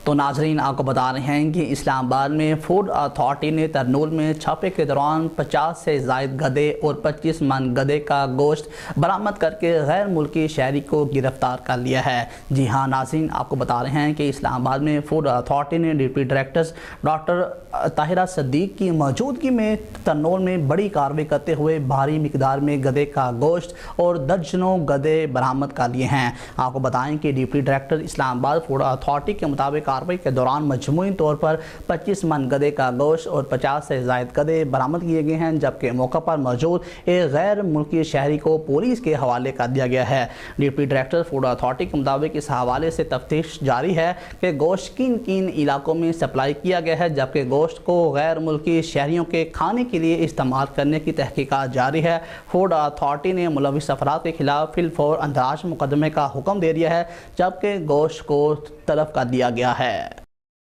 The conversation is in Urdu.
تو ناظرین آپ کو بتا رہے ہیں کہ اسلام آباد میں فوڈ اتھارٹی نے ترنول میں چھاپے کے دوران 50 سے زائد گدھے اور 25 من گدھے کا گوشت برآمد کر کے غیر ملکی شہری کو گرفتار کر لیا ہے۔ جی ہاں ناظرین آپ کو بتا رہے ہیں کہ اسلام آباد میں فوڈ اتھارٹی نے ڈپٹی ڈائریکٹر ڈاکٹر طاہرہ صدیق کی موجودگی میں ترنول میں بڑی کارروائی کرتے ہوئے بھاری مقدار میں گدھے کا گوشت اور درجنوں گدھے برآمد کر لیے ہیں۔ آپ کو بتائیں کہ ڈپٹی ڈائریکٹر اسلام آباد فوڈ اتھارٹی کے مطابق کارروائی کے دوران مجموعی طور پر 25 من گدھے کا گوشت اور 50 سے زائد گدھے برآمد کیے گئے ہیں، جبکہ موقع پر موجود ایک غیر ملکی شہری کو پولیس کے حوالے کر دیا گیا ہے۔ ڈپٹی ڈائریکٹر فوڈ اتھارٹی کے مطابق اس حوالے سے تفتیش جاری ہے کہ گوشت کن کن علاقوں میں سپلائی کیا گیا ہے، جبکہ گوشت کو غیر ملکی شہریوں کے کھانے کے لیے استعمال کرنے کی تحقیقات جاری ہے۔ فوڈ اتھارٹی نے ملوث افراد کے خلاف فی الفور اندراج مقدمے کا حکم دے دیا ہے، جبکہ گوشت کو طلب کر دیا گیا ہے۔